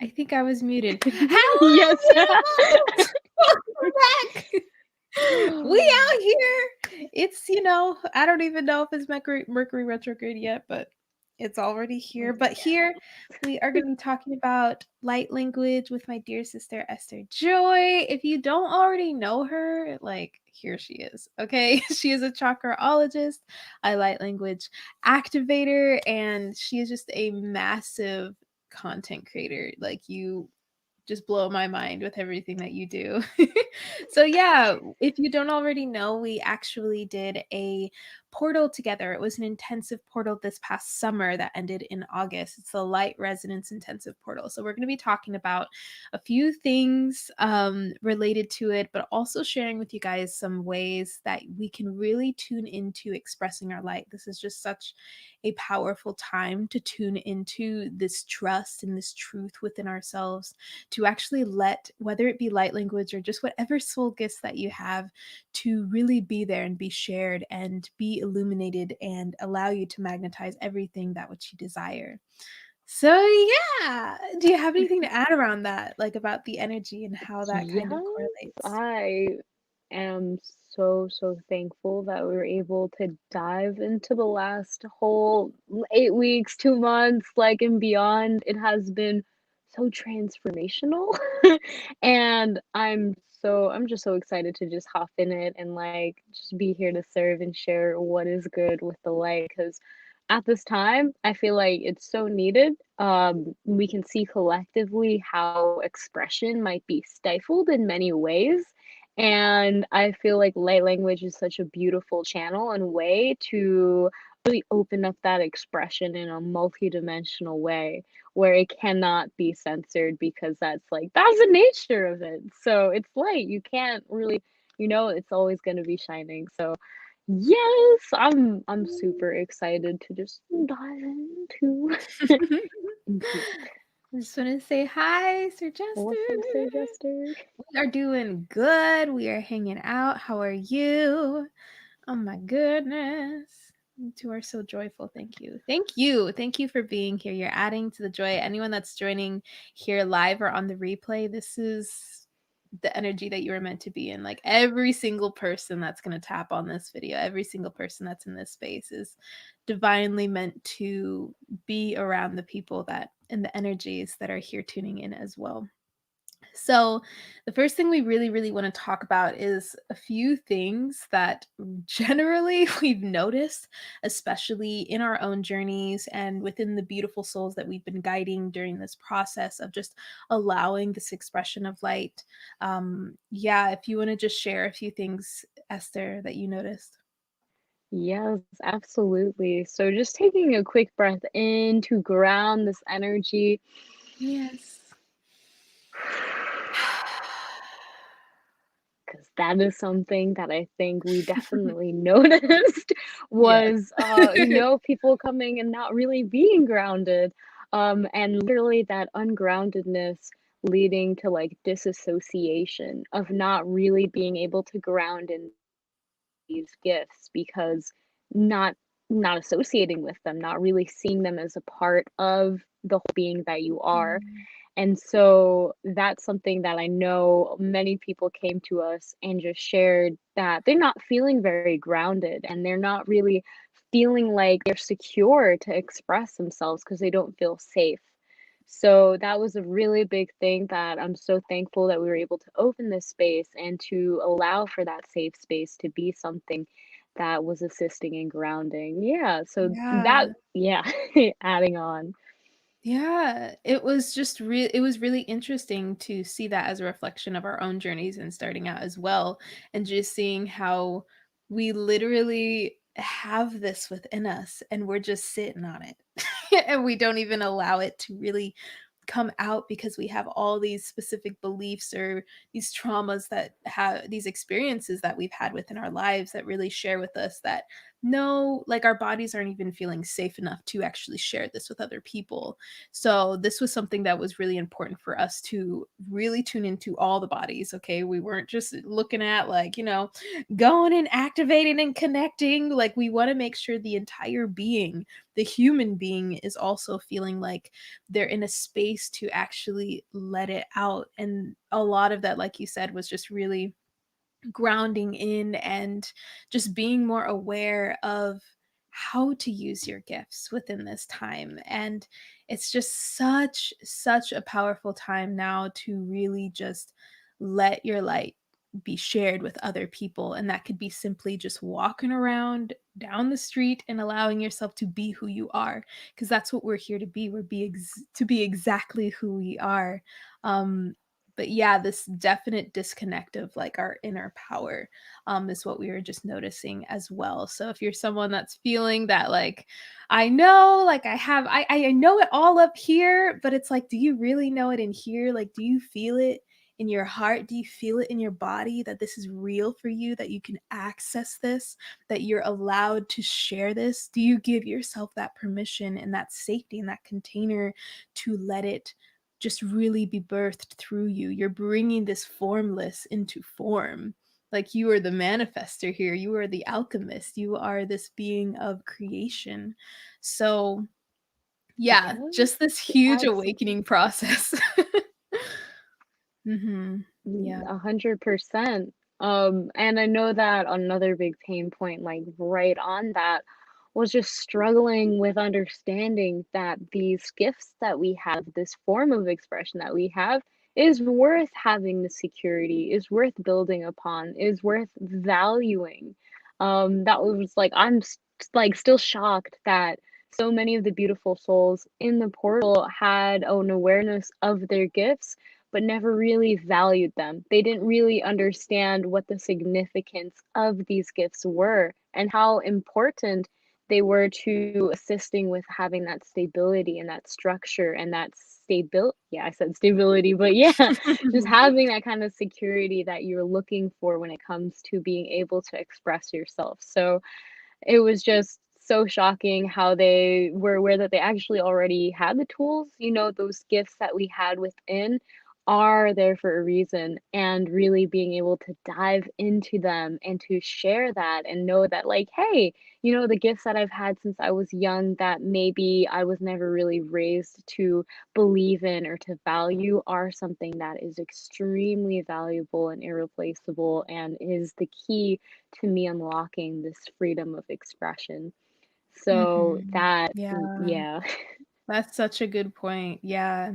I think I was muted. Hello, Yes. beautiful! Welcome back. We out here. It's, I don't even know if it's Mercury retrograde yet, but it's already here. But here we are going to be talking about light language with my dear sister Esther Joy. If you don't already know her, like, here she is. Okay. She is a chakraologist, a light language activator, and she is just a massive content creator. Like, you just blow my mind with everything that you do. So yeah, if you don't already know, we actually did a portal together. It was an intensive portal this past summer that ended in August. It's the Light Resonance Intensive Portal. So we're going to be talking about a few things related to it, but also sharing with you guys some ways that we can really tune into expressing our light. This is just such a powerful time to tune into this trust and this truth within ourselves, to actually let, whether it be light language or just whatever soul gifts that you have, to really be there and be shared and be illuminated and allow you to magnetize everything that which you desire. So yeah, do you have anything to add around that, like about the energy and how that kind of Yes, correlates? I am so, so thankful that we were able to dive into the last whole 8 weeks, 2 months, like and beyond. It has been so transformational. And I'm just so excited to just hop in it and like just be here to serve and share what is good with the light. Because at this time, I feel like it's so needed. We can see collectively how expression might be stifled in many ways. And I feel like light language is such a beautiful channel and way to really open up that expression in a multidimensional way where it cannot be censored because that's the nature of it. So it's light. You can't really, it's always going to be shining. So yes, I'm super excited to just dive into. Mhm. I just want to say hi, Sir Jester. What's up, Sir Jester? We are doing good. We are hanging out. How are you? Oh my goodness. You two are so joyful. Thank you. Thank you. Thank you for being here. You're adding to the joy. Anyone that's joining here live or on the replay, this is the energy that you were meant to be in. Like, every single person that's going to tap on this video, every single person that's in this space is divinely meant to be around the people that and the energies that are here tuning in as well. So, the first thing we really, really want to talk about is a few things that generally we've noticed, especially in our own journeys and within the beautiful souls that we've been guiding during this process of just allowing this expression of light. Yeah, if you want to just share a few things, Esther, that you noticed. Yes, absolutely. So just taking a quick breath in to ground this energy. Yes. Because that is something that I think we definitely noticed Yes. was, people coming and not really being grounded. And literally that ungroundedness leading to like disassociation of not really being able to ground in these gifts because not not associating with them, not really seeing them as a part of the whole being that you are. Mm, And so that's something that I know many people came to us and just shared that they're not feeling very grounded and they're not really feeling like they're secure to express themselves because they don't feel safe. So that was a really big thing that I'm so thankful that we were able to open this space and to allow for that safe space to be something that was assisting and grounding. Yeah, so that, yeah. yeah, adding on. Yeah, it was really interesting to see that as a reflection of our own journeys and starting out as well, and just seeing how we literally have this within us and we're just sitting on it. And we don't even allow it to really come out because we have all these specific beliefs or these traumas that have these experiences that we've had within our lives that really share with us that no, like our bodies aren't even feeling safe enough to actually share this with other people. So this was something that was really important for us to really tune into all the bodies. Okay. We weren't just looking at like, going and activating and connecting. Like we want to make sure the entire being, the human being, is also feeling like they're in a space to actually let it out. And a lot of that, like you said, was just really grounding in and just being more aware of how to use your gifts within this time. And it's just such a powerful time now to really just let your light be shared with other people. And that could be simply just walking around down the street and allowing yourself to be who you are, because that's what we're here to be. To be exactly who we are. But yeah, this definite disconnect of like our inner power is what we were just noticing as well. So if you're someone that's feeling that, like, I know, like I know it all up here, but it's like, do you really know it in here? Like, do you feel it in your heart? Do you feel it in your body that this is real for you, that you can access this, that you're allowed to share this? Do you give yourself that permission and that safety and that container to let it just really be birthed through you? You're bringing this formless into form. Like you are the manifester here. You are the alchemist. You are this being of creation. So, yeah, just this Yes, huge absolutely. awakening process. Mhm. Yeah. 100%. And I know that another big pain point, like right on that, was just struggling with understanding that these gifts that we have, this form of expression that we have, is worth having the security, is worth building upon, is worth valuing. That was like, like still shocked that so many of the beautiful souls in the portal had an awareness of their gifts but never really valued them. They didn't really understand what the significance of these gifts were and how important they were to assisting with having that stability and that structure and that stability. Yeah, I said stability, but yeah, just having that kind of security that you're looking for when it comes to being able to express yourself. So it was just so shocking how they were aware that they actually already had the tools, those gifts that we had within are there for a reason, and really being able to dive into them and to share that and know that, like, hey, the gifts that I've had since I was young that maybe I was never really raised to believe in or to value are something that is extremely valuable and irreplaceable and is the key to me unlocking this freedom of expression. So Mhm. that, Yeah. yeah. That's such a good point. Yeah.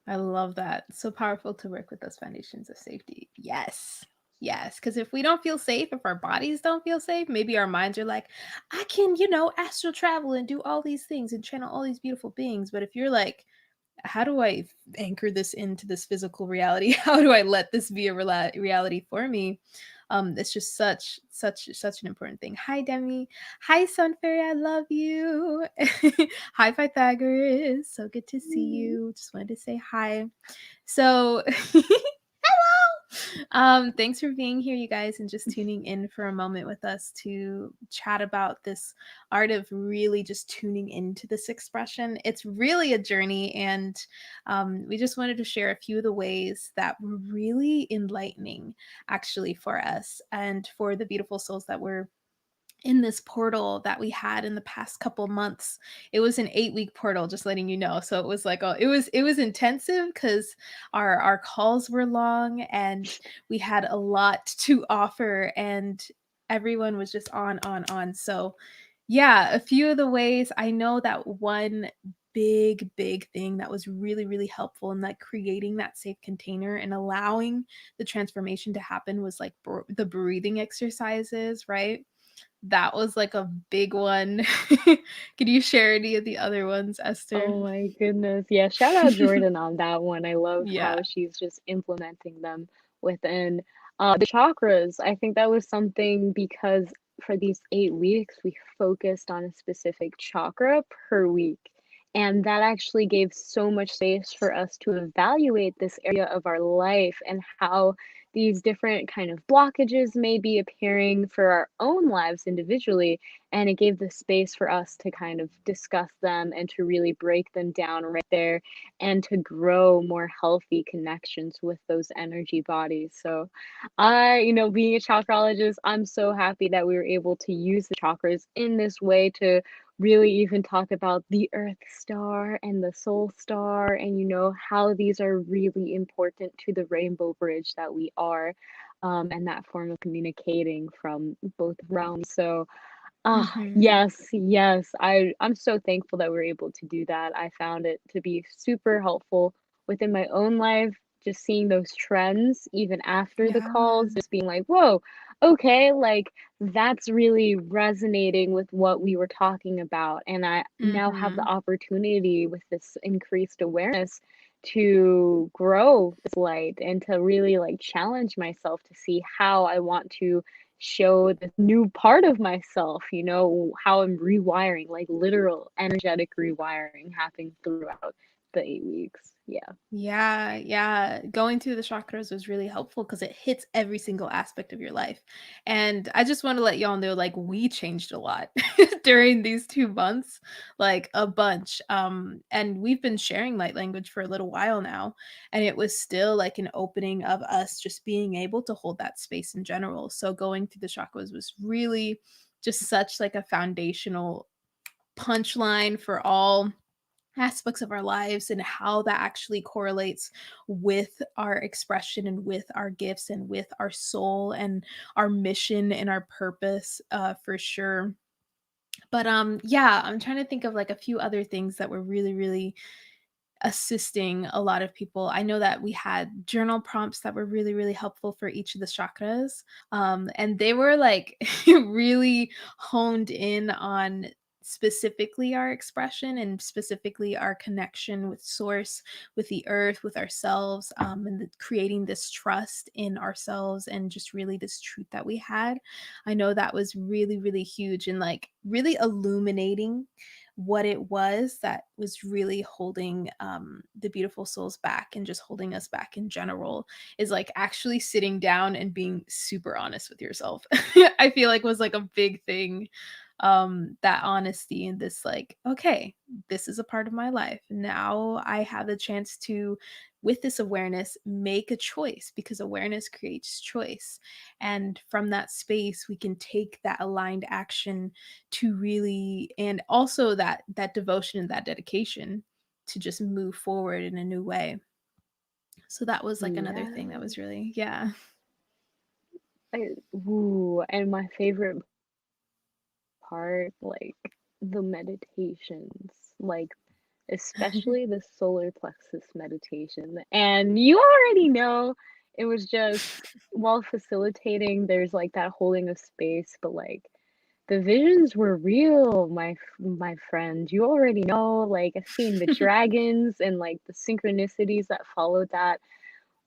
I love that. So powerful to work with those foundations of safety. Yes. Yes. Because if we don't feel safe, if our bodies don't feel safe, maybe our minds are like, I can, astral travel and do all these things and channel all these beautiful beings. But if you're like, how do I anchor this into this physical reality? How do I let this be a reality for me? It's just such an important thing. Hi, Demi. Hi, Sun Fairy. I love you. Hi, Pythagoras. So good to see Mm. you. Just wanted to say hi. So, thanks for being here, you guys, and just tuning in for a moment with us to chat about this art of really just tuning into this expression. It's really a journey, and we just wanted to share a few of the ways that were really enlightening, actually, for us and for the beautiful souls that were in this portal that we had in the past couple months. It was an 8-week portal, just letting you know. So it was like, it was intensive because our calls were long and we had a lot to offer, and everyone was just on. So yeah, a few of the ways I know that one big thing that was really helpful in like creating that safe container and allowing the transformation to happen was like the breathing exercises, right? That was like a big one. Could you share any of the other ones, Esther? Oh my goodness. Yeah, shout out Jordan on that one. I love Yeah. how she's just implementing them within the chakras. I think that was something because for these 8 weeks, we focused on a specific chakra per week. And that actually gave so much space for us to evaluate this area of our life and how these different kind of blockages may be appearing for our own lives individually. And it gave the space for us to kind of discuss them and to really break them down right there and to grow more healthy connections with those energy bodies. So being a chakrologist, I'm so happy that we were able to use the chakras in this way to really even talk about the Earth star and the Soul star, and how these are really important to the rainbow bridge that we are, and that form of communicating from both realms. So, Mhm. yes, yes. I'm so thankful that we're able to do that. I found it to be super helpful within my own life, just seeing those trends even after the Yeah. calls, just being like, "Whoa, okay, like that's really resonating with what we were talking about." And I now have the Mhm. opportunity with this increased awareness to grow this light and to really like challenge myself to see how I want to show this new part of myself, how I'm rewiring, like literal energetic rewiring happening throughout the 8 weeks. Yeah. Yeah, yeah. Going through the chakras was really helpful because it hits every single aspect of your life. And I just want to let y'all know, like, we changed a lot during these 2 months, like a bunch. And we've been sharing light language for a little while now. And it was still like an opening of us just being able to hold that space in general. So going through the chakras was really just such like a foundational punchline for all aspects of our lives and how that actually correlates with our expression and with our gifts and with our soul and our mission and our purpose, for sure. But yeah, I'm trying to think of like a few other things that were really really assisting a lot of people. I know that we had journal prompts that were really really helpful for each of the chakras, and they were like really honed in on specifically our expression and specifically our connection with source, with the earth, with ourselves, and creating this trust in ourselves and just really this truth that we had. I know that was really really huge and like really illuminating what it was that was really holding, the beautiful souls back and just holding us back in general, is like actually sitting down and being super honest with yourself. I feel like was like a big thing, that honesty and this like, okay, this is a part of my life. Now I have the chance to, with this awareness, make a choice because awareness creates choice. And from that space, we can take that aligned action to really, and also that devotion and that dedication to just move forward in a new way. So that was like another thing that Yeah. was really, yeah. And my favorite part, like the meditations, like especially the solar plexus meditation. And you already know it was just while facilitating, there's like that holding of space, but like the visions were real, my friend. You already know, like seeing the dragons and like the synchronicities that followed that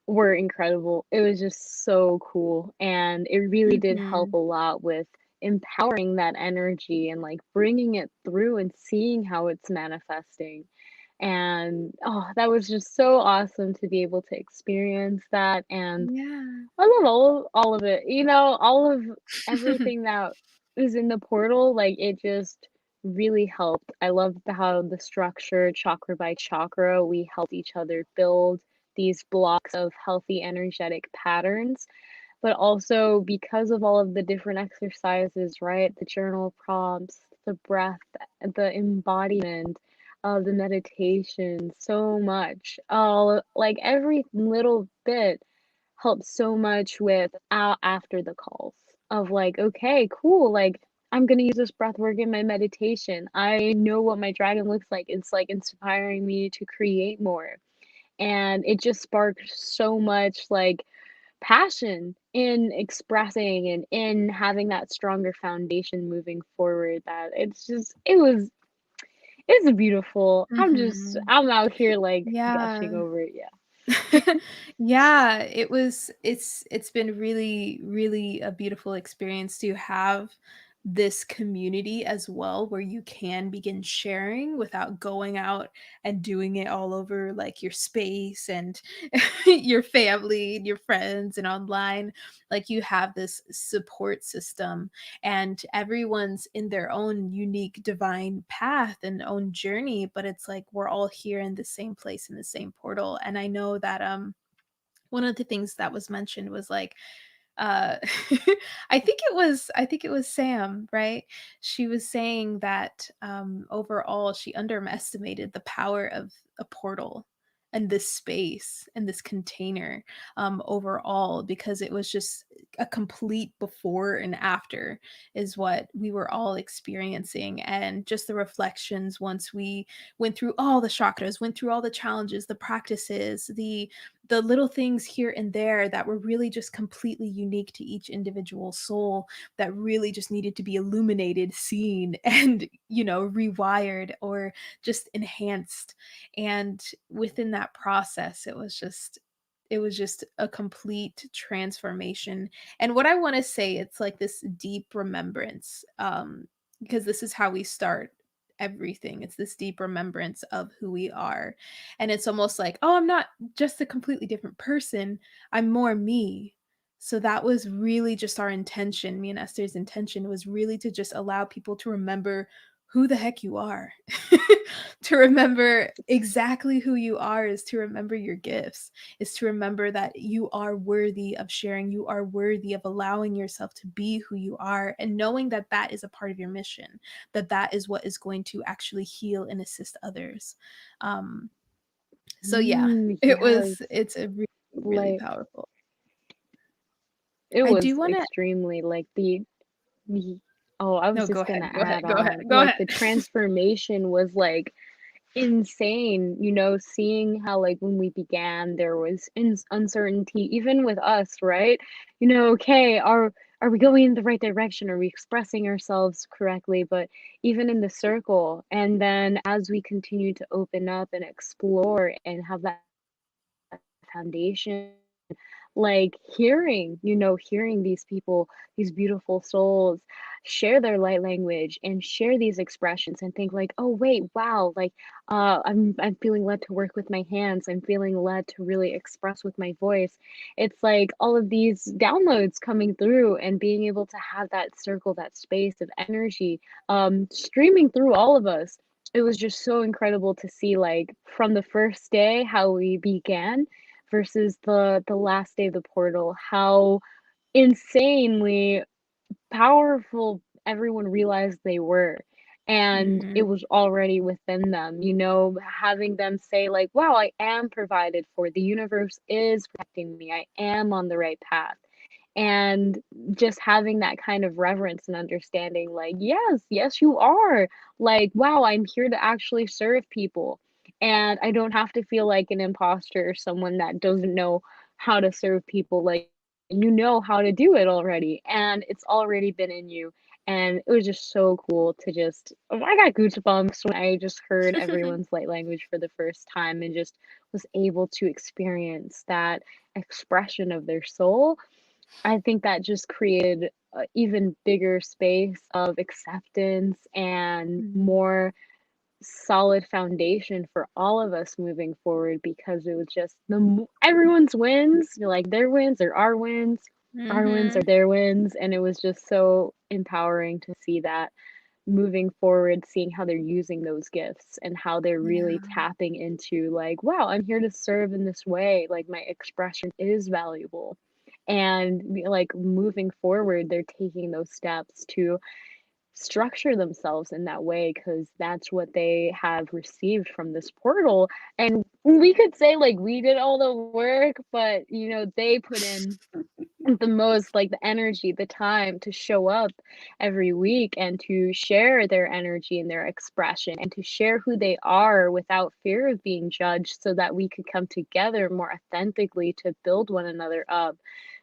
were incredible. It was just so cool, and it really did help Mhm. a lot with empowering that energy and like bringing it through and seeing how it's manifesting. And oh, that was just so awesome to be able to experience that. And Yeah. I love all of it. All of everything that is in the portal, like it just really helped. I loved how the structure, chakra by chakra, we helped each other build these blocks of healthy energetic patterns, but also because of all of the different exercises, right? The journal prompts, the breath, the embodiment of the meditation, so much. All like every little bit helps so much with after the calls of like, okay, cool, like I'm gonna use this breath work in my meditation. I know what my dragon looks like. It's like inspiring me to create more. And it just sparked so much like passion in expressing and in having that stronger foundation moving forward that it's beautiful. Mhm. I'm out here like Yeah. gushing over it. Yeah. Yeah, it's been really, really a beautiful experience to have this community as well, where you can begin sharing without going out and doing it all over like your space and your family and your friends and online. Like you have this support system, and everyone's in their own unique divine path and own journey, but it's like we're all here in the same place in the same portal. And I know that one of the things that was mentioned was like uh I think it was Sam, right? She was saying that overall she underestimated the power of a portal and this space and this container overall, because it was just a complete before and after is what we were all experiencing. And just the reflections once we went through all the chakras, went through all the challenges, the practices, the little things here and there that were really just completely unique to each individual soul, that really just needed to be illuminated, seen, and, rewired or just enhanced. And within that process, it was just a complete transformation. And what I want to say, it's like this deep remembrance, because this is how we start everything. It's this deep remembrance of who we are. And it's almost like, oh, I'm not just a completely different person, I'm more me. So that was really just our intention. Me and Esther's intention was really to just allow people to remember who the heck you are. To remember exactly who you are is to remember your gifts, is to remember that you are worthy of sharing, you are worthy of allowing yourself to be who you are, and knowing that that is a part of your mission, that that is what is going to actually heal and assist others. Um, so yeah, Yes, it's a really, really like powerful. it I do was want to. extremely like the oh, I was No, go just ahead, gonna go ahead, add go ahead, on, go like ahead. the transformation was like insane, seeing how like when we began there was uncertainty even with us, right? Okay, are we going in the right direction? Are we expressing ourselves correctly? But even in the circle, and then as we continue to open up and explore and have that foundation, like hearing these people, these beautiful souls share their light language and share these expressions and think like, oh wait, wow, like I'm feeling led to work with my hands, I'm feeling led to really express with my voice. It's like all of these downloads coming through and being able to have that circle, that space of energy streaming through all of us. It was just so incredible to see, like, from the first day how we began versus the last day of the portal, how insanely powerful everyone realized they were. And it Mhm. was already within them, having them say, like, wow, I am provided for. The universe is protecting me. I am on the right path. And just having that kind of reverence and understanding, like, yes, yes, you are. Like, wow, I'm here to actually serve people. And I don't have to feel like an imposter or someone that doesn't know how to serve people. Like, you know how to do it already, and it's already been in you. And it was just so cool to just, oh, I got goosebumps when I just heard everyone's light language for the first time and just was able to experience that expression of their soul. I think that just created a even bigger space of acceptance and Mhm. more solid foundation for all of us moving forward, because it was just everyone's wins. You're like, their wins are our wins are Mhm. their wins, and it was just so empowering to see that moving forward, seeing how they're using those gifts and how they're really Yeah. tapping into, like, wow, I'm here to serve in this way, like my expression is valuable. And like moving forward, they're taking those steps to structure themselves in that way, because that's what they have received from this portal. And we could say like we did all the work, but they put in the most, like the energy, the time to show up every week and to share their energy and their expression and to share who they are without fear of being judged, so that we could come together more authentically to build one another up.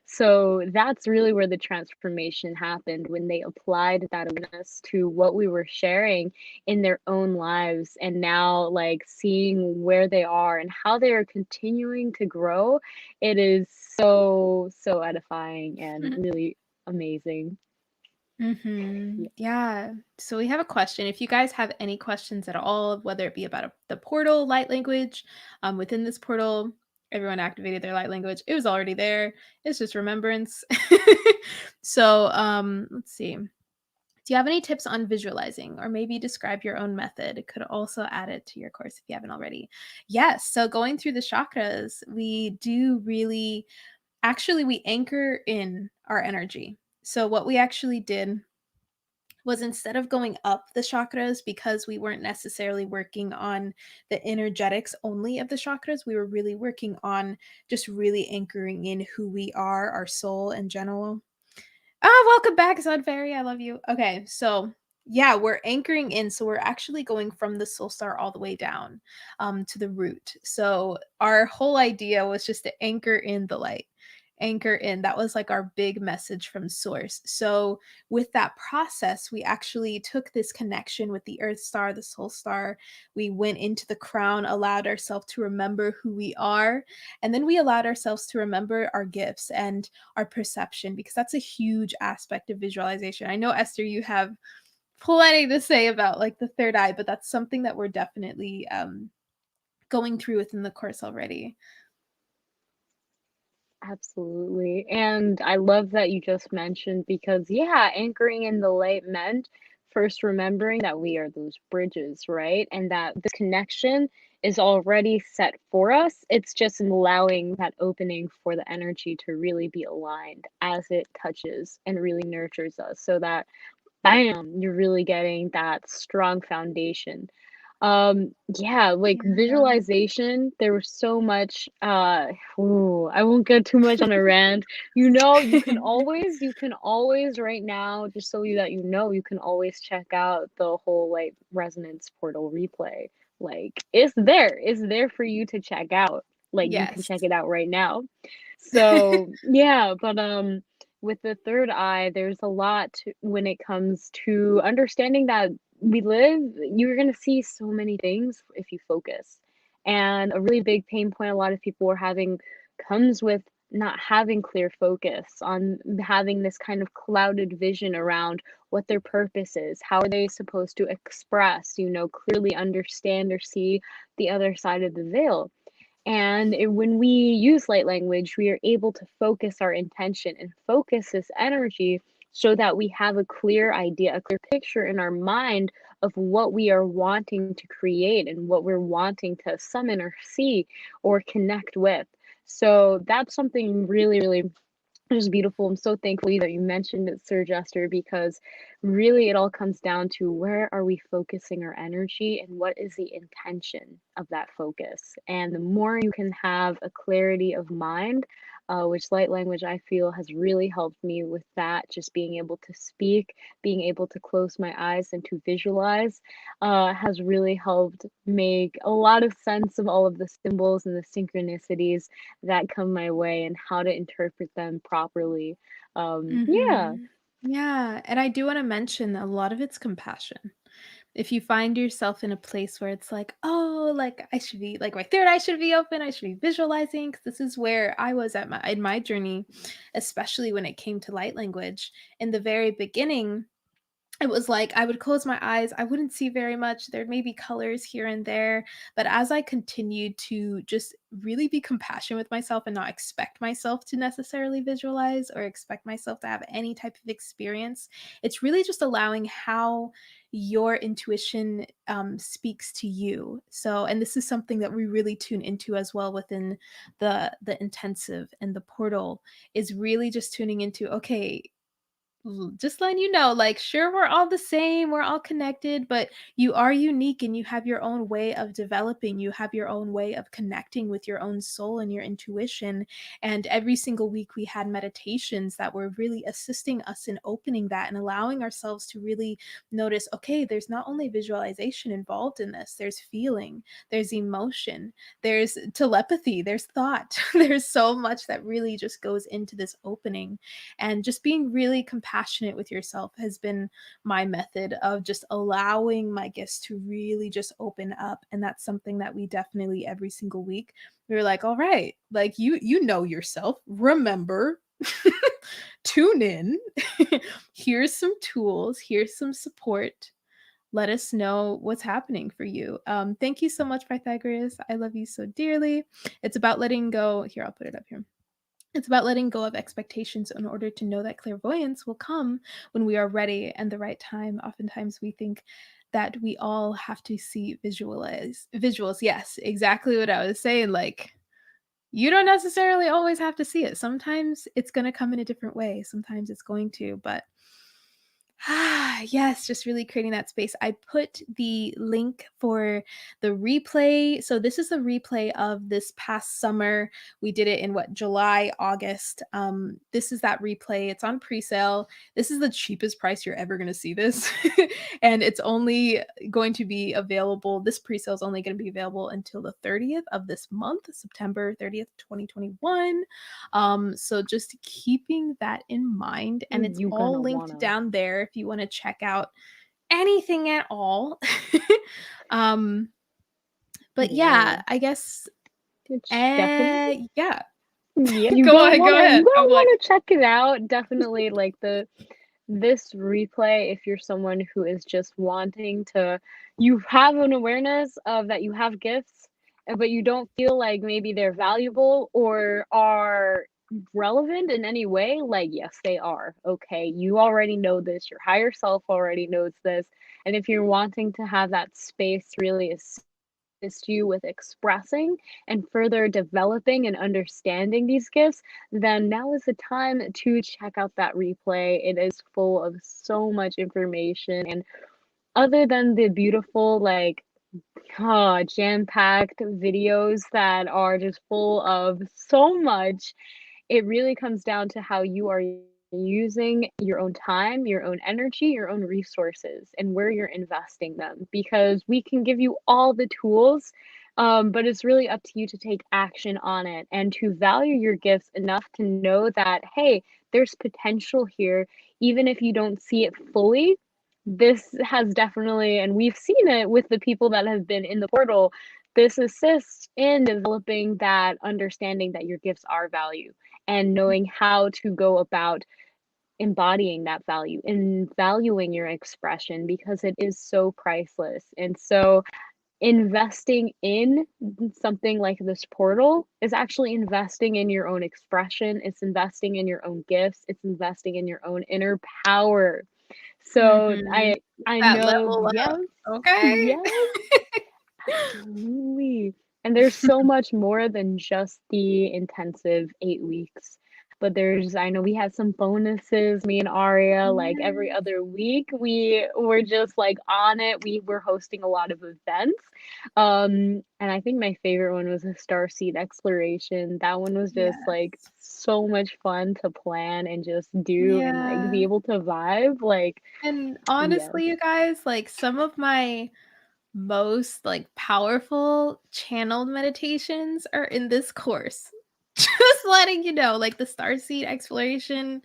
So that's really where the transformation happened, when they applied that awareness to what we were sharing in their own lives. And now, like, seeing where they are and how they are continuing to grow, it is so, so edifying and really amazing. Mhm. Yeah. Yeah. So we have a question. If you guys have any questions at all, whether it be about the portal light language, within this portal, everyone activated their light language. It was already there. It's just remembrance. So let's see. Do you have any tips on visualizing or maybe describe your own method? It could also add it to your course if you haven't already. Yes. So going through the chakras, we do really actually we anchor in our energy. So what we actually did was instead of going up the chakras because we weren't necessarily working on the energetics only of the chakras, we were really working on just really anchoring in who we are, our soul in general. Oh, welcome back, Sun Fairy. I love you. Okay, so yeah, we're anchoring in. So we're actually going from the soul star all the way down to the root. So our whole idea was just to anchor in the light, anchor in. That was like our big message from source. So with that process, we actually took this connection with the earth star, the soul star. We went into the crown, allowed ourselves to remember who we are, and then we allowed ourselves to remember our gifts and our perception because that's a huge aspect of visualization. I know Esther, you have plenty to say about like the third eye, but that's something that we're definitely going through within the course already. Absolutely. And I love that you just mentioned because, yeah, anchoring in the light meant first remembering that we are those bridges, right? And that this connection is already set for us. It's just allowing that opening for the energy to really be aligned as it touches and really nurtures us so that, bam, you're really getting that strong foundation. yeah, like Yeah. visualization, there was so much ooh, I won't get too much on a rant. You can always right now, just so you that you know, you can always check out the whole like resonance portal replay. Like it's there for you to check out. Like you can Yes. check it out right now. So, yeah, but with the third eye, there's a lot when it comes to understanding that you're going to see so many things if you focus. And a really big pain point a lot of people are having comes with not having clear focus on having this kind of clouded vision around what their purpose is. How are they supposed to express, clearly understand or see the other side of the veil? And when we use light language, we are able to focus our intention and focus this energy so that we have a clear idea, a clear picture in our mind of what we are wanting to create and what we're wanting to summon or see or connect with. So that's something really, really just beautiful. I'm so thankful that you mentioned it, Sir Jester, because really it all comes down to where are we focusing our energy and what is the intention of that focus. And the more you can have a clarity of mind, which light language I feel has really helped me with that, just being able to speak, being able to close my eyes and to visualize, has really helped make a lot of sense of all of the symbols and the synchronicities that come my way and how to interpret them properly. Yeah, Mhm. Yeah, and I do wanna mention a lot of it's compassion. If you find yourself in a place where it's like, "Oh, like, I should be like, my third eye should be open, I should be visualizing," 'cause this is where I was at my in my journey, especially when it came to light language. In the very beginning, it was like I would close my eyes, I wouldn't see very much, there may be colors here and there, but as I continued to just really be compassionate with myself and not expect myself to necessarily visualize or expect myself to have any type of experience, it's really just allowing how your intuition, speaks to you. So and this is something that we really tune into as well within the intensive and the portal, is really just tuning into, "Okay, just letting you know, like, sure, we're all the same, we're all connected, but you are unique and you have your own way of developing. You have your own way of connecting with your own soul and your intuition. And every single week, we had meditations that were really assisting us in opening that and allowing ourselves to really notice, okay, there's not only visualization involved in this, there's feeling, there's emotion, there's telepathy, there's thought. There's so much that really just goes into this opening, and just being really compassionate with yourself has been my method of just allowing my gifts to really just open up. And that's something that we definitely every single week we were like, all right, like you know yourself. Remember, tune in. Here's some tools, here's some support. Let us know what's happening for you. Thank you so much, Pythagoras. I love you so dearly. It's about letting go. Here, I'll put it up here. It's about letting go of expectations in order to know that clairvoyance will come when we are ready and the right time. Oftentimes, we think that we all have to see visuals. Yes, exactly what I was saying. Like, you don't necessarily always have to see it. Sometimes it's going to come in a different way. Sometimes it's going to, but yes, just really creating that space. I put the link for the replay. So this is a replay of this past summer. We did it in July, August. This is that replay. It's on pre-sale. This is the cheapest price you're ever going to see this. And it's only going to be available. This pre-sale is only going to be available until the 30th of this month, September 30th, 2021. So just keeping that in mind, and it's You all gonna linked wanna. down there if you want to check out anything at all. um, but Yeah. yeah, I guess, It's definitely yeah. yeah, Go ahead, go you ahead. gonna I'm like, wanna check it out. Definitely like this replay, if you're someone who is just wanting to you have an awareness of that you have gifts, but you don't feel like maybe they're valuable or are relevant in any way, like, yes, they are, okay? You already know this, your higher self already knows this, and if you're wanting to have that space really assist you with expressing and further developing and understanding these gifts, then now is the time to check out that replay. It is full of so much information. And other than the beautiful, like, jam-packed videos that are just full of so much, it really comes down to how you are using your own time, your own energy, your own resources, and where you're investing them. Because we can give you all the tools, but it's really up to you to take action on it and to value your gifts enough to know that, hey, there's potential here, even if you don't see it fully. This has definitely, and we've seen it with the people that have been in the portal, this assists in developing that understanding that your gifts are value and knowing how to go about embodying that value and valuing your expression because it is so priceless. And so investing in something like this portal is actually investing in your own expression, it's investing in your own gifts, it's investing in your own inner power. So mhm. I That know, level yes, up. Okay. yes, absolutely. And there's so much more than just the intensive 8 weeks. But I know we had some bonuses, me and Aria, like every Yes. other week, we were just like on it. We were hosting a lot of events. And I think my favorite one was a Starseed exploration. That one was just like Yes. so much fun to plan and just do and like be Yeah. able to vibe. Like, And yes. honestly, you guys, like some of my most like powerful channeled meditations are in this course. Just letting you know, like the starseed exploration,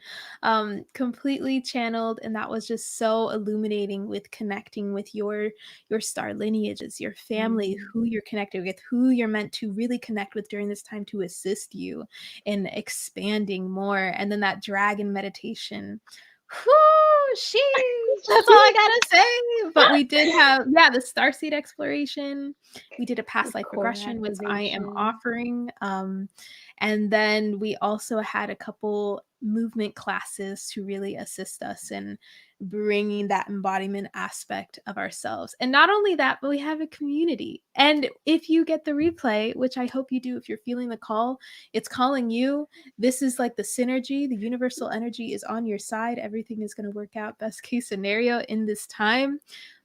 completely channeled, and that was just so illuminating with connecting with your star lineages, your family, Mm. who you're connected with, who you're meant to really connect with during this time to assist you in expanding more. And then that dragon meditation. Whoo, sheesh. That's all I gotta say. But we did have, yeah, the starseed exploration. We did a The past life core regression, which I am activation. offering. And then we also had a couple movement classes to really assist us in bringing that embodiment aspect of ourselves. And not only that, but we have a community. And if you get the replay, which I hope you do, if you're feeling the call, it's calling you. This is like the synergy, the universal energy is on your side. Everything is going to work out best case scenario in this time.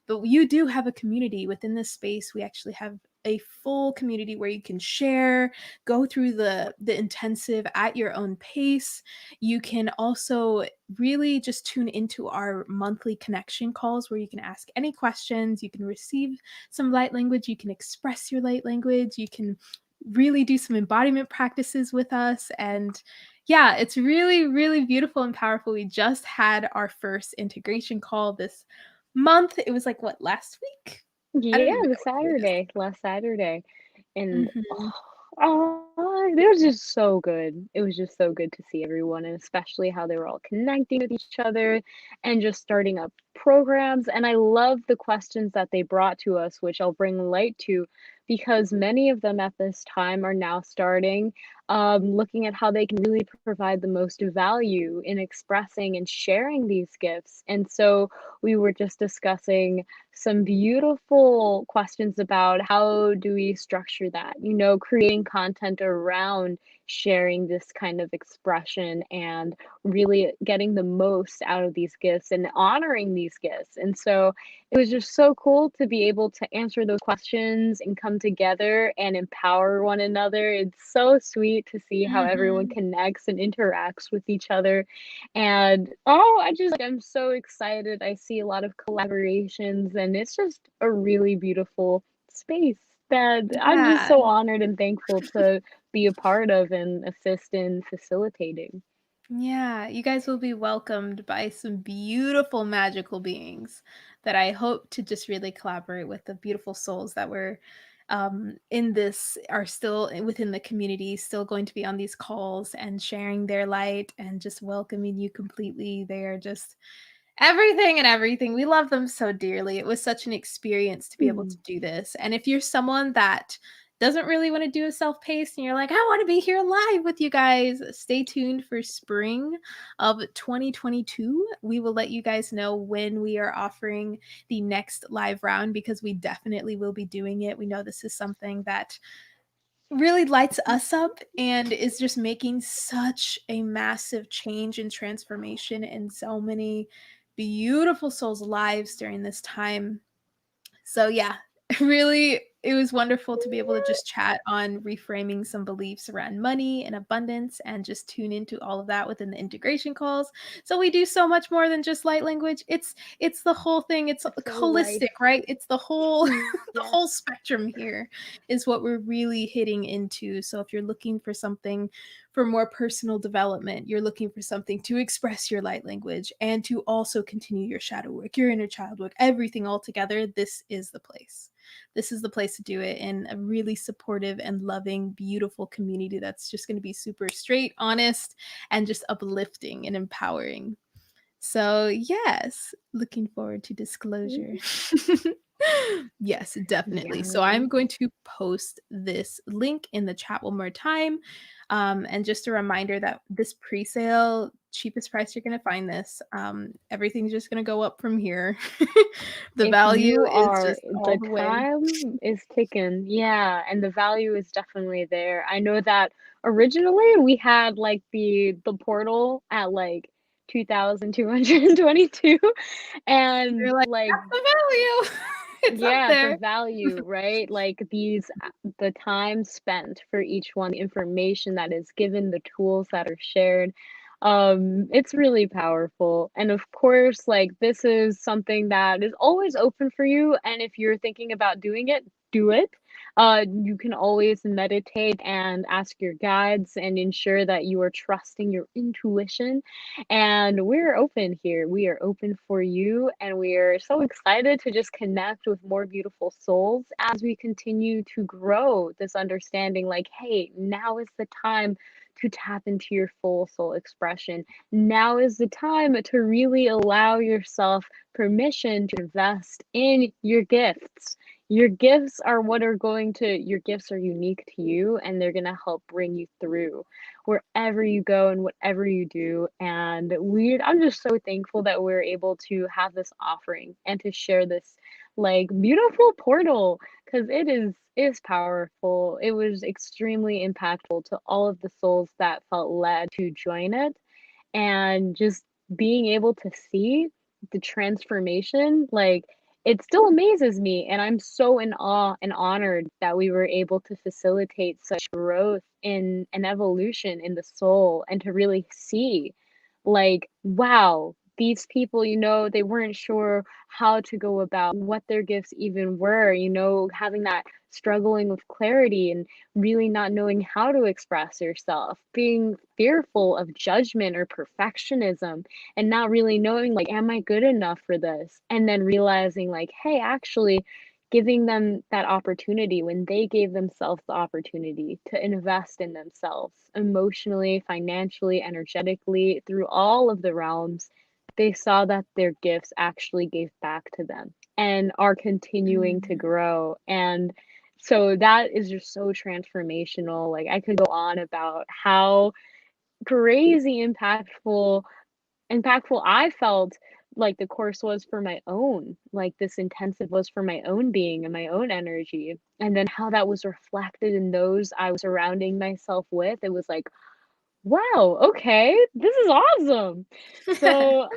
But you do have a community within this space. We actually have a full community where you can share, go through the intensive at your own pace. You can also really just tune into our monthly connection calls where you can ask any questions, you can receive some light language, you can express your light language, you can really do some embodiment practices with us. And yeah, it's really, really beautiful and powerful. We just had our first integration call this month. It was like what, last week? I don't Yeah, even the know what day it is. Saturday, last Saturday. And Mhm. oh, it was just so good. It was just so good to see everyone, and especially how they were all connecting with each other and just starting up programs. And I love the questions that they brought to us, which I'll bring light to, because many of them at this time are now starting looking at how they can really provide the most value in expressing and sharing these gifts. And so we were just discussing some beautiful questions about how do we structure that, creating content around sharing this kind of expression and really getting the most out of these gifts and honoring these gifts. And so it was just so cool to be able to answer those questions and come together and empower one another. It's so sweet to see how everyone Mhm. connects and interacts with each other. And oh, I just like I'm so excited. I see a lot of collaborations, and it's just a really beautiful space that I'm just Yeah. so honored and thankful to be a part of and assist in facilitating. Yeah, you guys will be welcomed by some beautiful magical beings that I hope to just really collaborate with, the beautiful souls that were in this are still within the community, still going to be on these calls and sharing their light and just welcoming you completely. They are just everything and everything. We love them so dearly. It was such an experience to be able to Mm. do this. And if you're someone that doesn't really want to do a self-paced and you're like, I want to be here live with you guys, stay tuned for spring of 2022. We will let you guys know when we are offering the next live round because we definitely will be doing it. We know this is something that really lights us up and is just making such a massive change and transformation in so many beautiful souls' lives during this time. So yeah, really it was wonderful to be able to just chat on reframing some beliefs around money and abundance and just tune into all of that within the integration calls. So we do so much more than just light language. It's the whole thing. It's It's so holistic, life. right? It's the whole the Yes. whole spectrum here is what we're really hitting into. So if you're looking for something for more personal development, you're looking for something to express your light language and to also continue your shadow work, your inner child work, everything all together, this is the place. This is the place to do it in a really supportive and loving, beautiful community that's just going to be super straight, honest, and just uplifting and empowering. So, yes, looking forward to disclosure. Yes, definitely. So, Yeah. I'm going to post this link in the chat one more time. And just a reminder that this pre-sale, cheapest price you're going to find this. Everything's just going to go up from here. The If value you is are just all the the way. time is ticking, yeah, and the value is definitely there. I know that originally we had like the portal at like 2,222 and You're like, like that's the value. It's up yeah, the there. value, right? Like the time spent for each one, the information that is given, the tools that are shared. It's really powerful. And of course, like this is something that is always open for you. And if you're thinking about doing it, do it. You can always meditate and ask your guides and ensure that you are trusting your intuition, and we're open here. We are open for you, and we are so excited to just connect with more beautiful souls as we continue to grow this understanding like, hey, now is the time to tap into your full soul expression. Now is the time to really allow yourself permission to invest in your gifts. Your gifts are what are going to, your gifts are unique to you, and they're going to help bring you through wherever you go and whatever you do. And I'm just so thankful that we're able to have this offering and to share this like beautiful portal because it is powerful. It was extremely impactful to all of the souls that felt led to join it, and just being able to see the transformation, like, it still amazes me, and I'm so in awe and honored that we were able to facilitate such growth in an evolution in the soul and to really see, like, wow, these people, they weren't sure how to go about what their gifts even were, having that struggling with clarity and really not knowing how to express yourself, being fearful of judgment or perfectionism, and not really knowing, like, am I good enough for this? And then realizing, like, hey, actually, giving them that opportunity when they gave themselves the opportunity to invest in themselves emotionally, financially, energetically, through all of the realms, they saw that their gifts actually gave back to them and are continuing to Mm. grow. And so that is just so transformational. Like, I could go on about how crazy impactful I felt like the course was for my own, like this intensive was for my own being and my own energy. And then how that was reflected in those I was surrounding myself with. It was like, wow, okay, this is awesome. So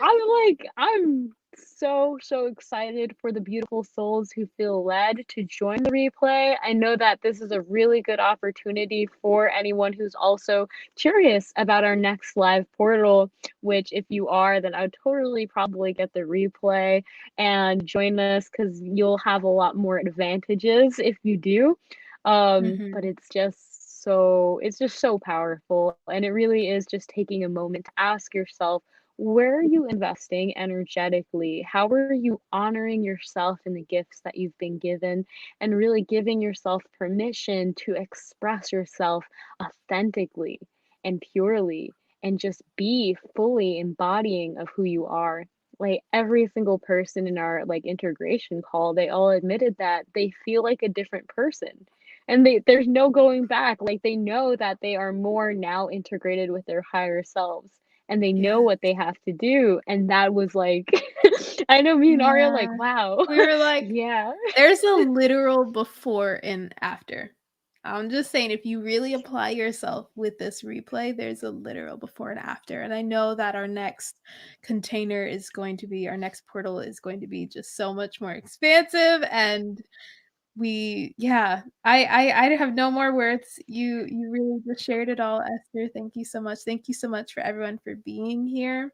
I'm so, so excited for the beautiful souls who feel led to join the replay. I know that this is a really good opportunity for anyone who's also curious about our next live portal, which if you are, then I would totally probably get the replay and join us because you'll have a lot more advantages if you do. But Mhm. it's just so powerful, and it really is just taking a moment to ask yourself, where are you investing energetically? How are you honoring yourself and the gifts that you've been given, and really giving yourself permission to express yourself authentically and purely, and just be fully embodying of who you are. Like, every single person in our like integration call, they all admitted that they feel like a different person, and there's no going back. Like, they know that they are more now integrated with their higher selves, and they know what Yes. they have to do. And that was like, I know me and Aria like, Yeah. wow. We were like, Yeah. there's a literal before and after. I'm just saying, if you really apply yourself with this replay, there's a literal before and after. And I know that our next portal is going to be just so much more expansive. And I have no more words. You really just shared it all, Esther. Thank you so much. Thank you so much for everyone for being here.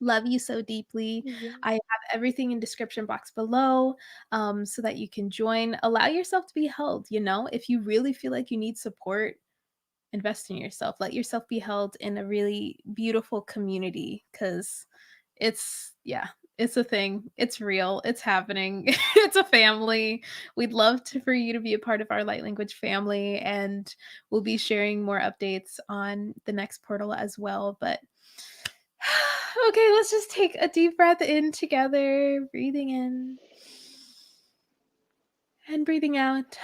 Love you so deeply. Yeah. I have everything in description box below, so that you can join. Allow yourself to be held, if you really feel like you need support, invest in yourself. Let yourself be held in a really beautiful community because yeah, it's a thing. It's real. It's happening. It's a family. We'd love for you to be a part of our light language family, and we'll be sharing more updates on the next portal as well. But okay, let's just take a deep breath in together, breathing in and breathing out.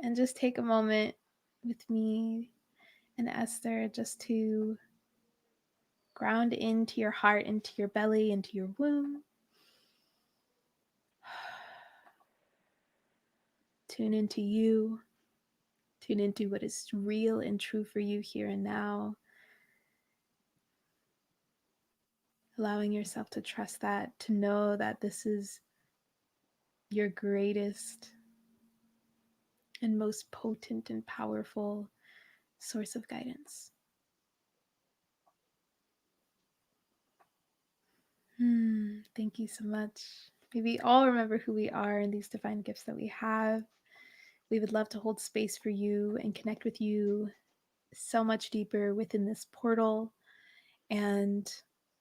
And just take a moment with me and Esther just to ground into your heart, into your belly, into your womb. Tune into you. Tune into what is real and true for you here and now. Allowing yourself to trust that, to know that this is your greatest and most potent and powerful source of guidance. Thank you so much. May we all remember who we are and these divine gifts that we have. We would love to hold space for you and connect with you so much deeper within this portal. And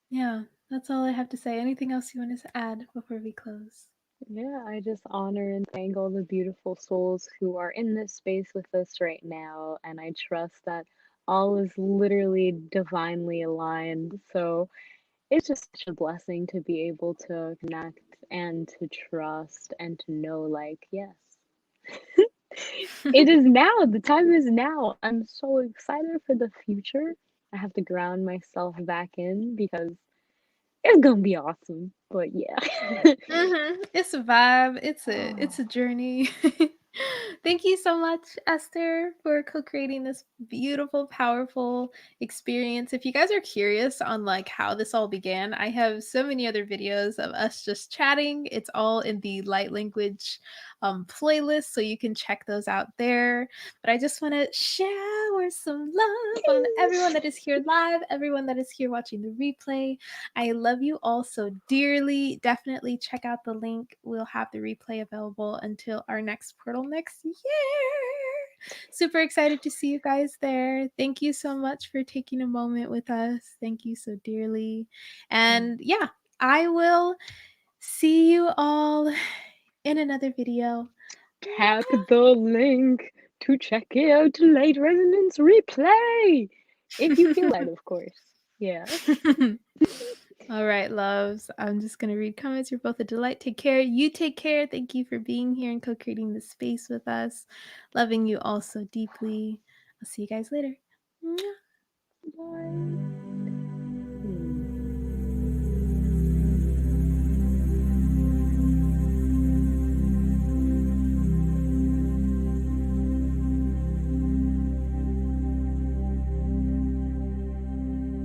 yeah, that's all I have to say. Anything else you want to add before we close? Yeah, I just honor and thank all the beautiful souls who are in this space with us right now, and I trust that all is literally divinely aligned. So it's just such a blessing to be able to connect and to trust and to know, like, yes, it is now. The time is now. I'm so excited for the future. I have to ground myself back in because it's gonna be awesome. But yeah. It's a vibe. It's a Oh, journey. Thank you so much, Esther, for co-creating this beautiful, powerful experience. If you guys are curious on like how this all began, I have so many other videos of us just chatting. It's all in the light language playlist, so you can check those out there. But I just want to shower some love on everyone that is here live, everyone that is here watching the replay. I love you all so dearly. Definitely check out the link. We'll have the replay available until our next portal next year. Super excited to see you guys there. Thank you so much for taking a moment with us. Thank you so dearly. mm, And yeah, I will see you all in another video. Tap the link to check out Light Resonance replay! If you feel that, of course. Yeah. All right, loves. I'm just going to read comments. You're both a delight. Take care. You take care. Thank you for being here and co creating this space with us. Loving you all so deeply. I'll see you guys later. Mwah. Bye.